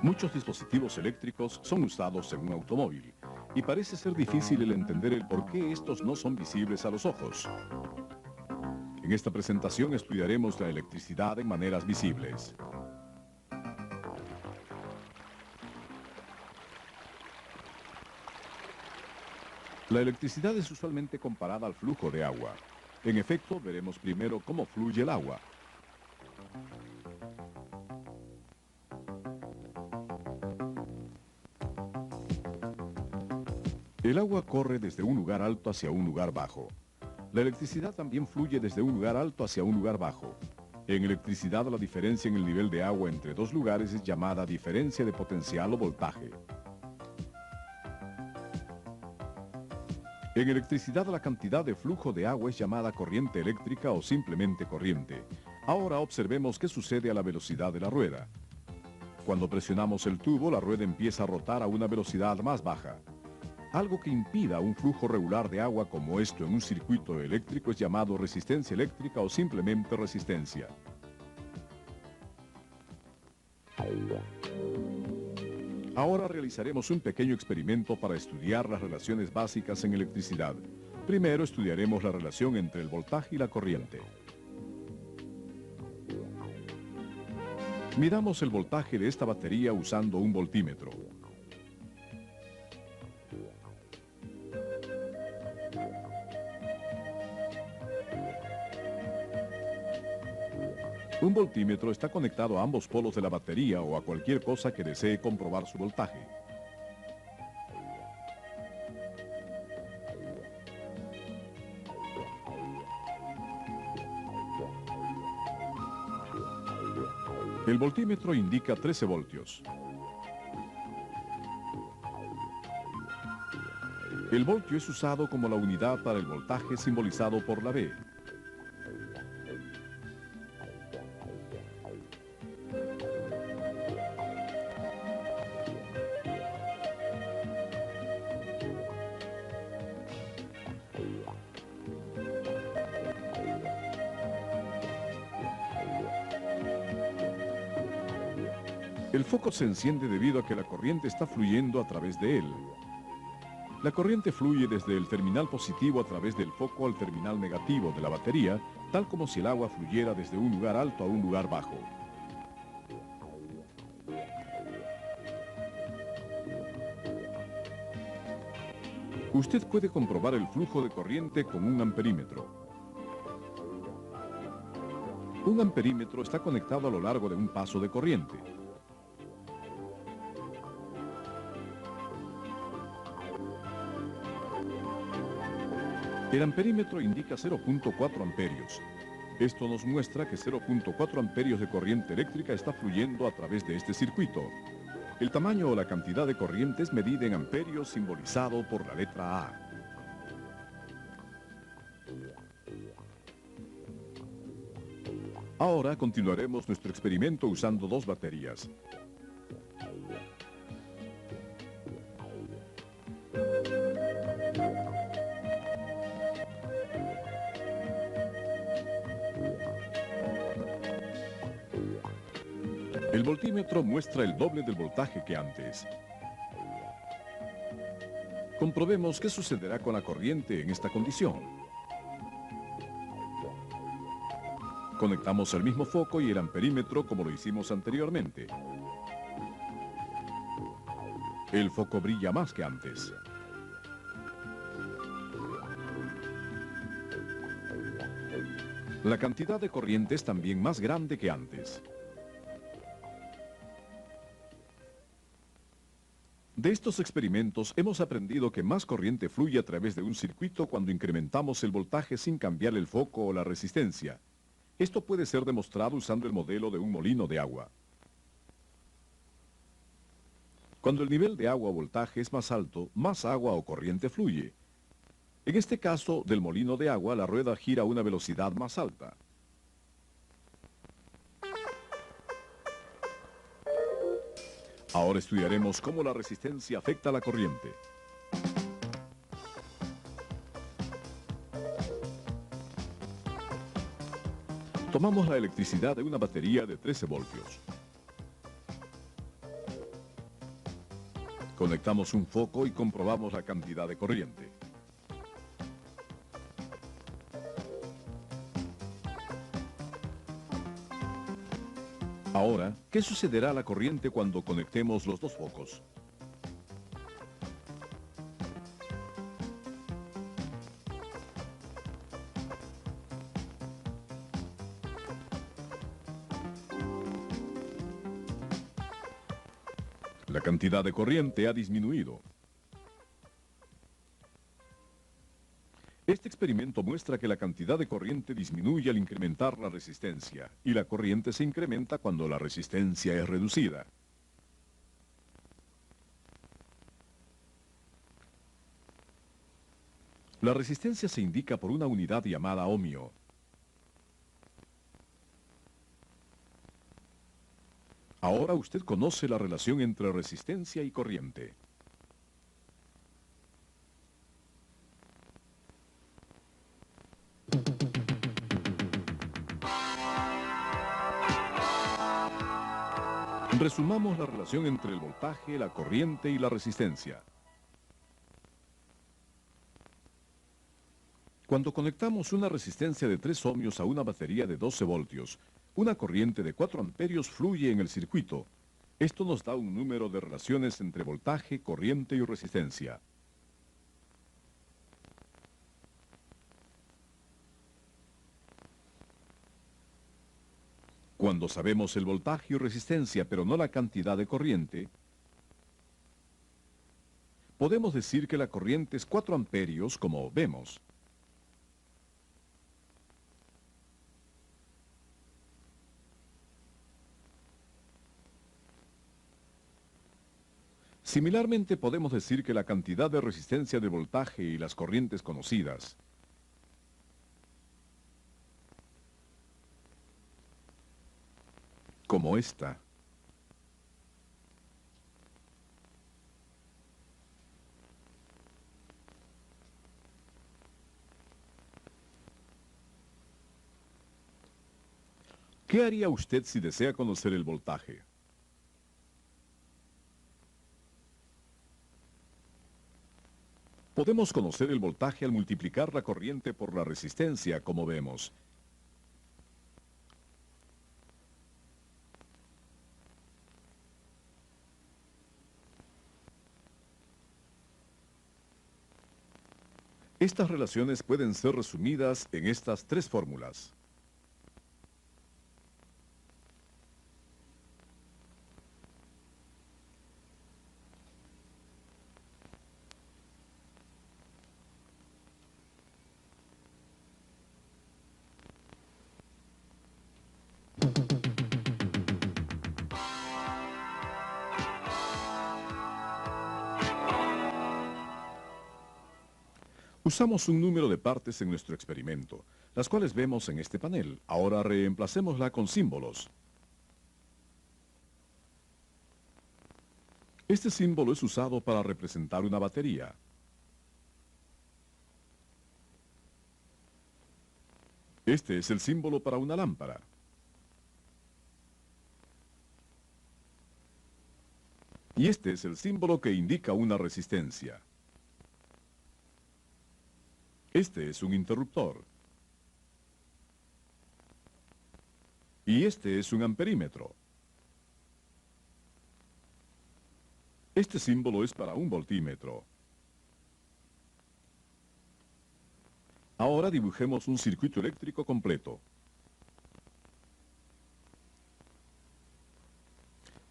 Muchos dispositivos eléctricos son usados en un automóvil y parece ser difícil el entender el por qué estos no son visibles a los ojos. En esta presentación estudiaremos la electricidad en maneras visibles. La electricidad es usualmente comparada al flujo de agua. En efecto, veremos primero cómo fluye el agua. El agua corre desde un lugar alto hacia un lugar bajo. La electricidad también fluye desde un lugar alto hacia un lugar bajo. En electricidad, la diferencia en el nivel de agua entre dos lugares es llamada diferencia de potencial o voltaje. En electricidad, la cantidad de flujo de agua es llamada corriente eléctrica o simplemente corriente. Ahora observemos qué sucede a la velocidad de la rueda. Cuando presionamos el tubo, la rueda empieza a rotar a una velocidad más baja. Algo que impida un flujo regular de agua como esto en un circuito eléctrico es llamado resistencia eléctrica o simplemente resistencia. Ahora realizaremos un pequeño experimento para estudiar las relaciones básicas en electricidad. Primero estudiaremos la relación entre el voltaje y la corriente. Midamos el voltaje de esta batería usando un voltímetro. Un voltímetro está conectado a ambos polos de la batería o a cualquier cosa que desee comprobar su voltaje. El voltímetro indica 13 voltios. El voltio es usado como la unidad para el voltaje simbolizado por la V. El foco se enciende debido a que la corriente está fluyendo a través de él. La corriente fluye desde el terminal positivo a través del foco al terminal negativo de la batería, tal como si el agua fluyera desde un lugar alto a un lugar bajo. Usted puede comprobar el flujo de corriente con un amperímetro. Un amperímetro está conectado a lo largo de un paso de corriente. El amperímetro indica 0.4 amperios. Esto nos muestra que 0.4 amperios de corriente eléctrica está fluyendo a través de este circuito. El tamaño o la cantidad de corriente es medida en amperios simbolizado por la letra A. Ahora continuaremos nuestro experimento usando dos baterías. El voltímetro muestra el doble del voltaje que antes. Comprobemos qué sucederá con la corriente en esta condición. Conectamos el mismo foco y el amperímetro como lo hicimos anteriormente. El foco brilla más que antes. La cantidad de corriente es también más grande que antes. De estos experimentos hemos aprendido que más corriente fluye a través de un circuito cuando incrementamos el voltaje sin cambiar el foco o la resistencia. Esto puede ser demostrado usando el modelo de un molino de agua. Cuando el nivel de agua o voltaje es más alto, más agua o corriente fluye. En este caso, del molino de agua, la rueda gira a una velocidad más alta. Ahora estudiaremos cómo la resistencia afecta a la corriente. Tomamos la electricidad de una batería de 13 voltios. Conectamos un foco y comprobamos la cantidad de corriente. Ahora, ¿qué sucederá a la corriente cuando conectemos los dos focos? La cantidad de corriente ha disminuido. Este experimento muestra que la cantidad de corriente disminuye al incrementar la resistencia, y la corriente se incrementa cuando la resistencia es reducida. La resistencia se indica por una unidad llamada ohmio. Ahora usted conoce la relación entre resistencia y corriente. Resumamos la relación entre el voltaje, la corriente y la resistencia. Cuando conectamos una resistencia de 3 ohmios a una batería de 12 voltios, una corriente de 4 amperios fluye en el circuito. Esto nos da un número de relaciones entre voltaje, corriente y resistencia. Cuando sabemos el voltaje y resistencia, pero no la cantidad de corriente, podemos decir que la corriente es 4 amperios, como vemos. Similarmente, podemos decir que la cantidad de resistencia de voltaje y las corrientes conocidas, como esta, ¿qué haría usted si desea conocer el voltaje? Podemos conocer el voltaje al multiplicar la corriente por la resistencia, como vemos. Estas relaciones pueden ser resumidas en estas 3 fórmulas. Usamos un número de partes en nuestro experimento, las cuales vemos en este panel. Ahora reemplacémosla con símbolos. Este símbolo es usado para representar una batería. Este es el símbolo para una lámpara. Y este es el símbolo que indica una resistencia. Este es un interruptor. Y este es un amperímetro. Este símbolo es para un voltímetro. Ahora dibujemos un circuito eléctrico completo.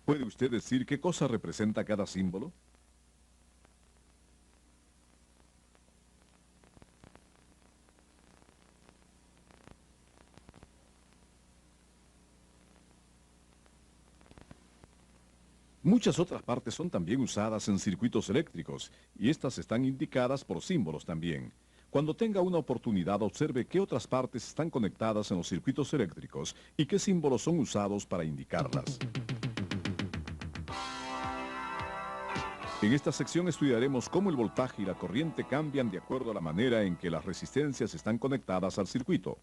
¿Puede usted decir qué cosa representa cada símbolo? Muchas otras partes son también usadas en circuitos eléctricos, y estas están indicadas por símbolos también. Cuando tenga una oportunidad, observe qué otras partes están conectadas en los circuitos eléctricos y qué símbolos son usados para indicarlas. En esta sección estudiaremos cómo el voltaje y la corriente cambian de acuerdo a la manera en que las resistencias están conectadas al circuito.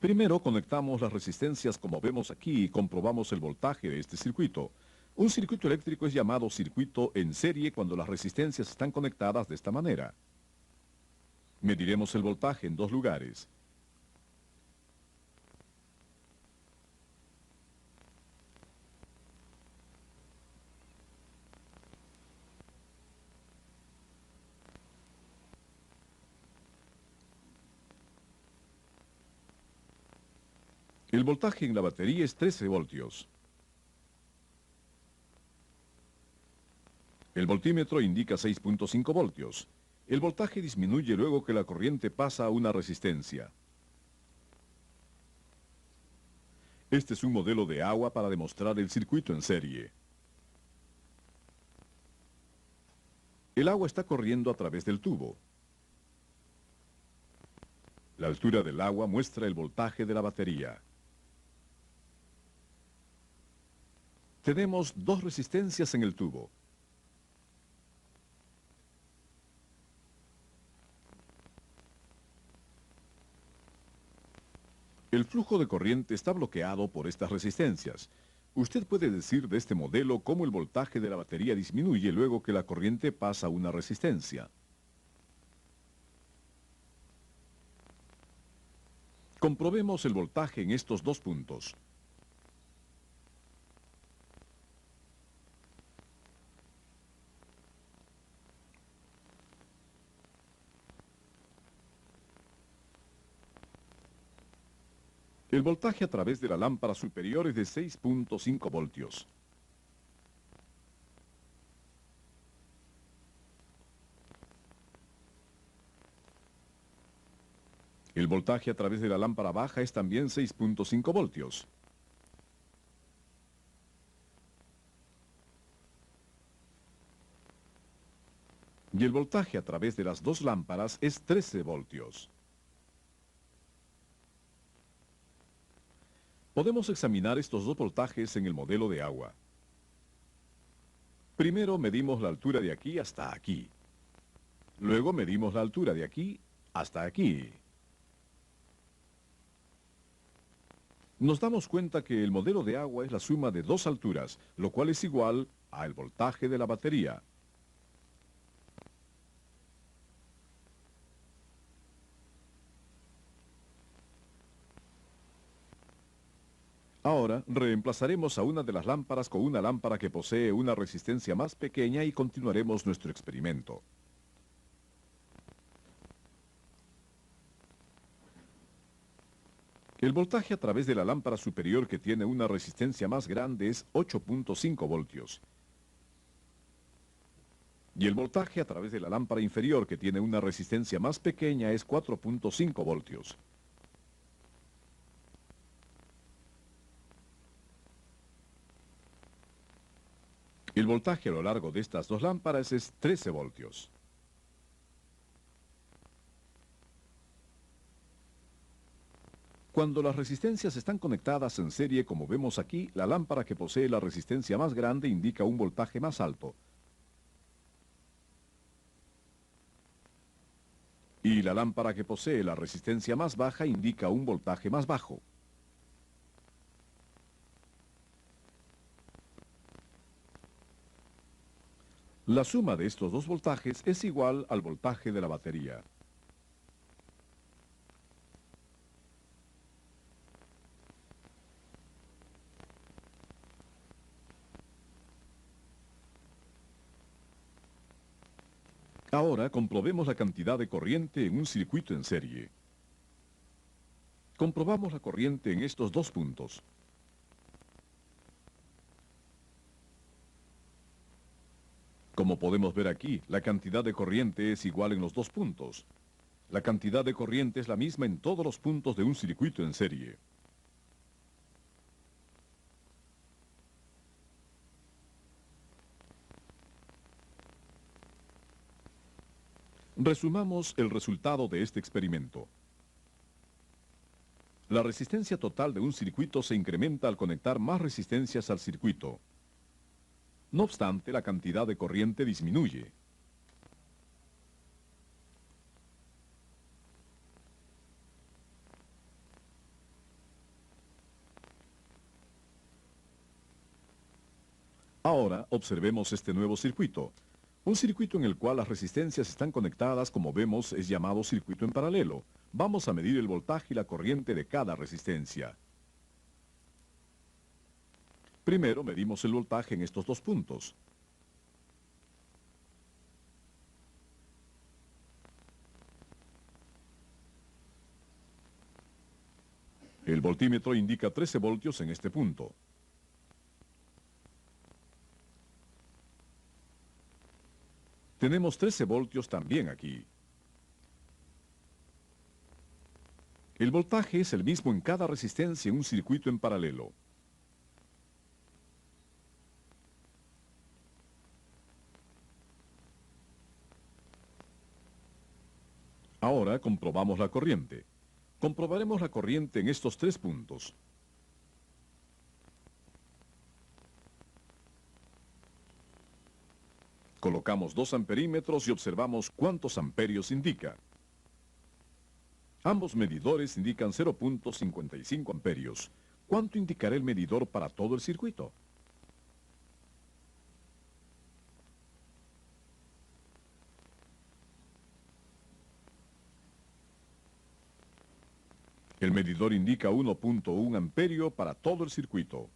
Primero conectamos las resistencias como vemos aquí y comprobamos el voltaje de este circuito. Un circuito eléctrico es llamado circuito en serie cuando las resistencias están conectadas de esta manera. Mediremos el voltaje en dos lugares. El voltaje en la batería es 13 voltios. El voltímetro indica 6.5 voltios. El voltaje disminuye luego que la corriente pasa a una resistencia. Este es un modelo de agua para demostrar el circuito en serie. El agua está corriendo a través del tubo. La altura del agua muestra el voltaje de la batería. Tenemos dos resistencias en el tubo. El flujo de corriente está bloqueado por estas resistencias. Usted puede decir de este modelo cómo el voltaje de la batería disminuye luego que la corriente pasa una resistencia. Comprobemos el voltaje en estos dos puntos. El voltaje a través de la lámpara superior es de 6.5 voltios. El voltaje a través de la lámpara baja es también 6.5 voltios. Y el voltaje a través de las dos lámparas es 13 voltios. Podemos examinar estos dos voltajes en el modelo de agua. Primero medimos la altura de aquí hasta aquí. Luego medimos la altura de aquí hasta aquí. Nos damos cuenta que el modelo de agua es la suma de dos alturas, lo cual es igual al voltaje de la batería. Ahora, reemplazaremos a una de las lámparas con una lámpara que posee una resistencia más pequeña y continuaremos nuestro experimento. El voltaje a través de la lámpara superior que tiene una resistencia más grande es 8.5 voltios. Y el voltaje a través de la lámpara inferior que tiene una resistencia más pequeña es 4.5 voltios. El voltaje a lo largo de estas dos lámparas es 13 voltios. Cuando las resistencias están conectadas en serie, como vemos aquí, la lámpara que posee la resistencia más grande indica un voltaje más alto. Y la lámpara que posee la resistencia más baja indica un voltaje más bajo. La suma de estos dos voltajes es igual al voltaje de la batería. Ahora comprobemos la cantidad de corriente en un circuito en serie. Comprobamos la corriente en estos dos puntos. Como podemos ver aquí, la cantidad de corriente es igual en los dos puntos. La cantidad de corriente es la misma en todos los puntos de un circuito en serie. Resumamos el resultado de este experimento. La resistencia total de un circuito se incrementa al conectar más resistencias al circuito. No obstante, la cantidad de corriente disminuye. Ahora observemos este nuevo circuito. Un circuito en el cual las resistencias están conectadas, como vemos, es llamado circuito en paralelo. Vamos a medir el voltaje y la corriente de cada resistencia. Primero medimos el voltaje en estos dos puntos. El voltímetro indica 13 voltios en este punto. Tenemos 13 voltios también aquí. El voltaje es el mismo en cada resistencia en un circuito en paralelo. Ahora comprobamos la corriente. Comprobaremos la corriente en estos tres puntos. Colocamos 2 amperímetros y observamos cuántos amperios indica. Ambos medidores indican 0.55 amperios. ¿Cuánto indicará el medidor para todo el circuito? El medidor indica 1.1 amperio para todo el circuito.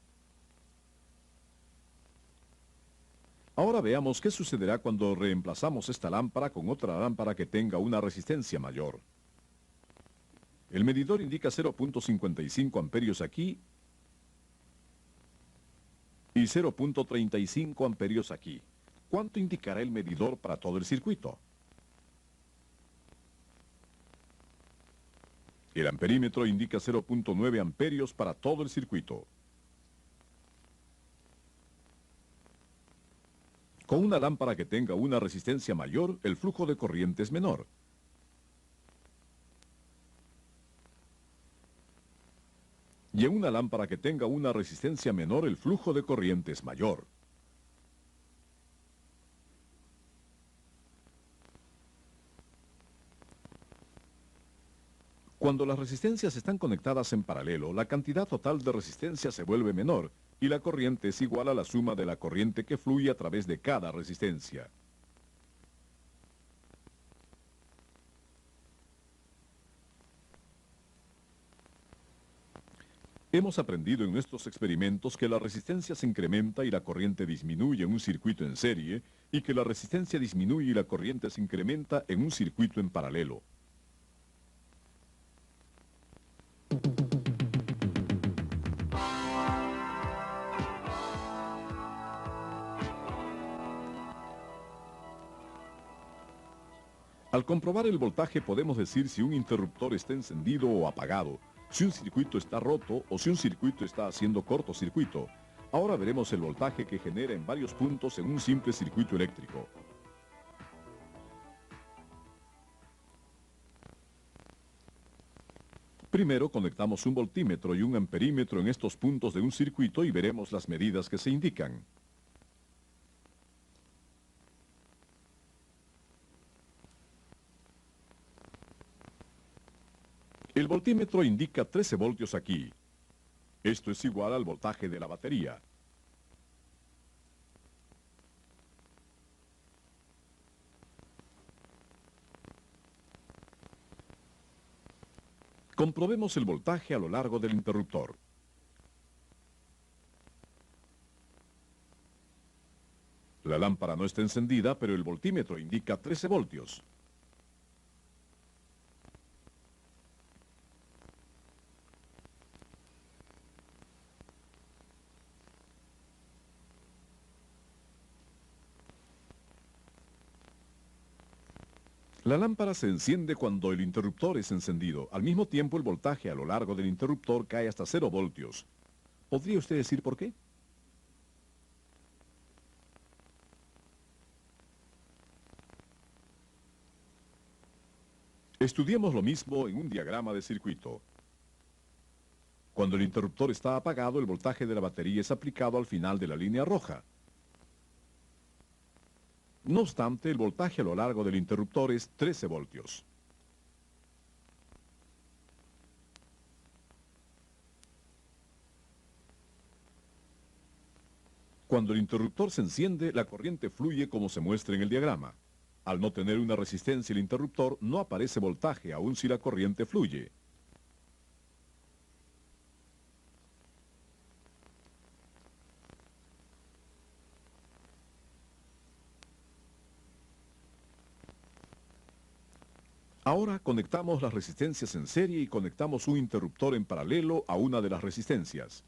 Ahora veamos qué sucederá cuando reemplazamos esta lámpara con otra lámpara que tenga una resistencia mayor. El medidor indica 0.55 amperios aquí y 0.35 amperios aquí. ¿Cuánto indicará el medidor para todo el circuito? El amperímetro indica 0.9 amperios para todo el circuito. Con una lámpara que tenga una resistencia mayor, el flujo de corriente es menor. Y en una lámpara que tenga una resistencia menor, el flujo de corriente es mayor. Cuando las resistencias están conectadas en paralelo, la cantidad total de resistencia se vuelve menor y la corriente es igual a la suma de la corriente que fluye a través de cada resistencia. Hemos aprendido en nuestros experimentos que la resistencia se incrementa y la corriente disminuye en un circuito en serie y que la resistencia disminuye y la corriente se incrementa en un circuito en paralelo. Al comprobar el voltaje podemos decir si un interruptor está encendido o apagado, si un circuito está roto o si un circuito está haciendo cortocircuito. Ahora veremos el voltaje que genera en varios puntos en un simple circuito eléctrico. Primero conectamos un voltímetro y un amperímetro en estos puntos de un circuito y veremos las medidas que se indican. El voltímetro indica 13 voltios aquí. Esto es igual al voltaje de la batería. Comprobemos el voltaje a lo largo del interruptor. La lámpara no está encendida, pero el voltímetro indica 13 voltios. La lámpara se enciende cuando el interruptor es encendido. Al mismo tiempo, el voltaje a lo largo del interruptor cae hasta 0 voltios. ¿Podría usted decir por qué? Estudiemos lo mismo en un diagrama de circuito. Cuando el interruptor está apagado, el voltaje de la batería es aplicado al final de la línea roja. No obstante, el voltaje a lo largo del interruptor es 13 voltios. Cuando el interruptor se enciende, la corriente fluye como se muestra en el diagrama. Al no tener una resistencia el interruptor, no aparece voltaje, aun si la corriente fluye. Ahora conectamos las resistencias en serie y conectamos un interruptor en paralelo a una de las resistencias.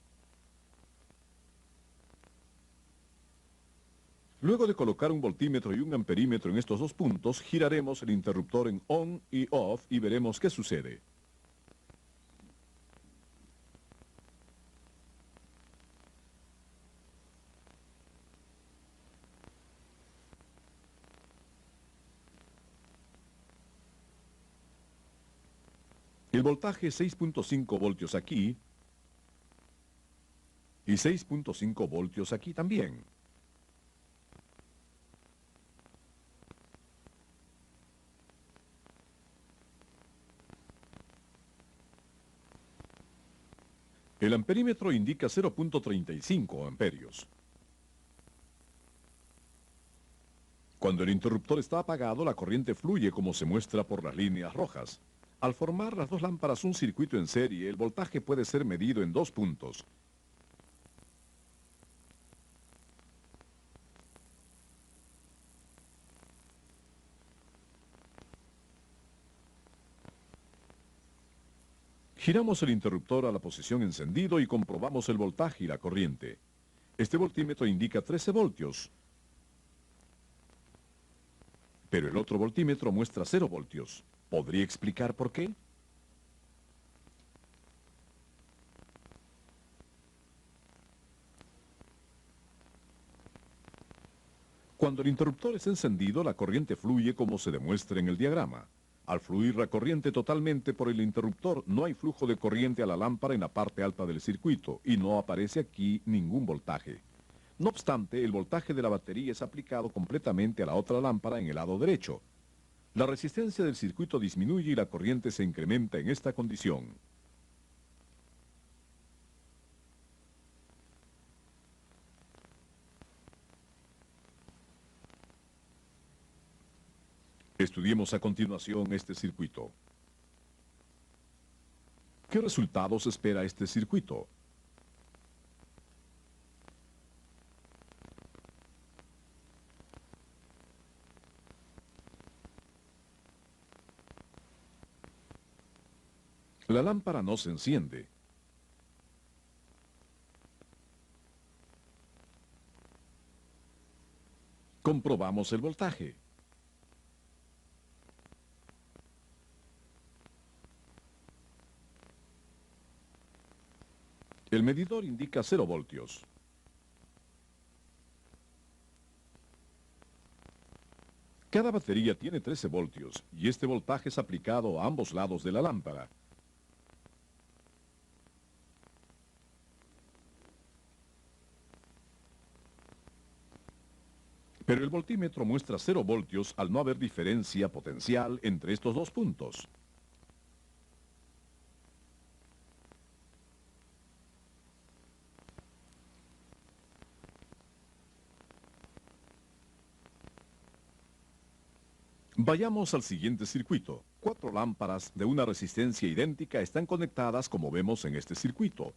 Luego de colocar un voltímetro y un amperímetro en estos dos puntos, giraremos el interruptor en on y off y veremos qué sucede. El voltaje es 6.5 voltios aquí y 6.5 voltios aquí también. El amperímetro indica 0.35 amperios. Cuando el interruptor está apagado, la corriente fluye como se muestra por las líneas rojas. Al formar las dos lámparas un circuito en serie, el voltaje puede ser medido en dos puntos. Giramos el interruptor a la posición encendido y comprobamos el voltaje y la corriente. Este voltímetro indica 13 voltios, pero el otro voltímetro muestra 0 voltios. ¿Podría explicar por qué? Cuando el interruptor es encendido, la corriente fluye como se demuestra en el diagrama. Al fluir la corriente totalmente por el interruptor, no hay flujo de corriente a la lámpara en la parte alta del circuito y no aparece aquí ningún voltaje. No obstante, el voltaje de la batería es aplicado completamente a la otra lámpara en el lado derecho. La resistencia del circuito disminuye y la corriente se incrementa en esta condición. Estudiemos a continuación este circuito. ¿Qué resultados espera este circuito? La lámpara no se enciende. Comprobamos el voltaje. El medidor indica 0 voltios. Cada batería tiene 13 voltios y este voltaje es aplicado a ambos lados de la lámpara. Pero el voltímetro muestra 0 voltios al no haber diferencia potencial entre estos dos puntos. Vayamos al siguiente circuito. 4 lámparas de una resistencia idéntica están conectadas como vemos en este circuito.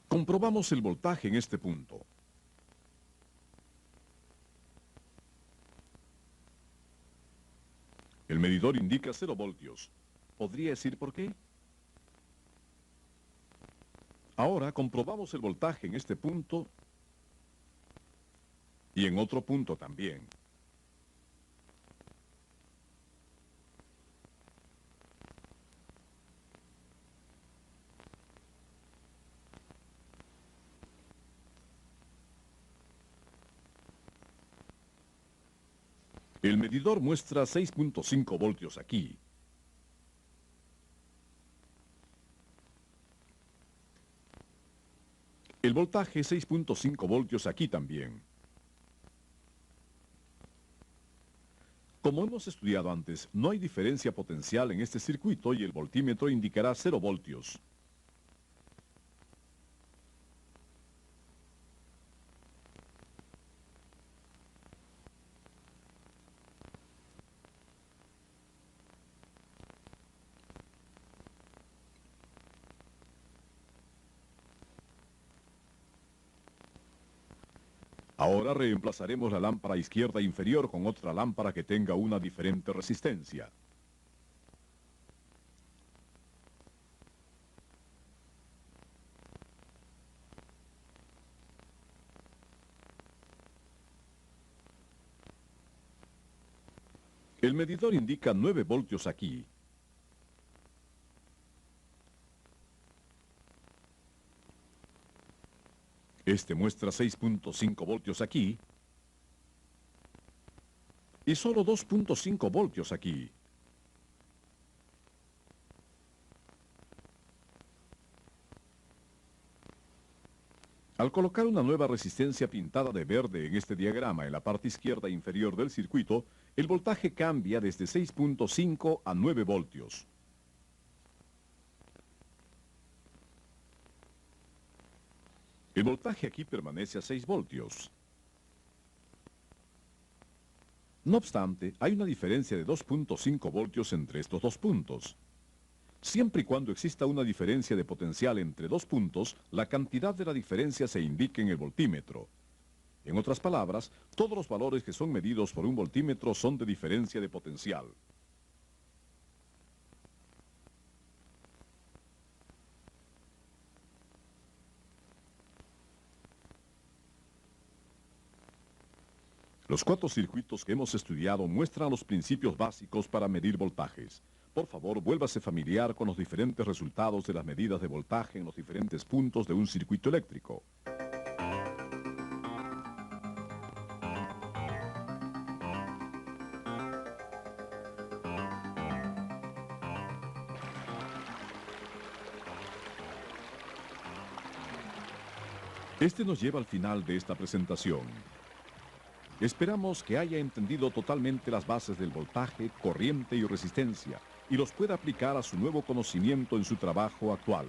Comprobamos el voltaje en este punto. El medidor indica 0 voltios. ¿Podría decir por qué? Ahora comprobamos el voltaje en este punto y en otro punto también. El medidor muestra 6.5 voltios aquí. El voltaje es 6.5 voltios aquí también. Como hemos estudiado antes, no hay diferencia potencial en este circuito y el voltímetro indicará 0 voltios. Ahora reemplazaremos la lámpara izquierda inferior con otra lámpara que tenga una diferente resistencia. El medidor indica 9 voltios aquí. Este muestra 6.5 voltios aquí y solo 2.5 voltios aquí. Al colocar una nueva resistencia pintada de verde en este diagrama en la parte izquierda inferior del circuito, el voltaje cambia desde 6.5 a 9 voltios. El voltaje aquí permanece a 6 voltios. No obstante, hay una diferencia de 2.5 voltios entre estos dos puntos. Siempre y cuando exista una diferencia de potencial entre dos puntos, la cantidad de la diferencia se indica en el voltímetro. En otras palabras, todos los valores que son medidos por un voltímetro son de diferencia de potencial. Los 4 circuitos que hemos estudiado muestran los principios básicos para medir voltajes. Por favor, vuélvase familiar con los diferentes resultados de las medidas de voltaje en los diferentes puntos de un circuito eléctrico. Este nos lleva al final de esta presentación. Esperamos que haya entendido totalmente las bases del voltaje, corriente y resistencia, y los pueda aplicar a su nuevo conocimiento en su trabajo actual.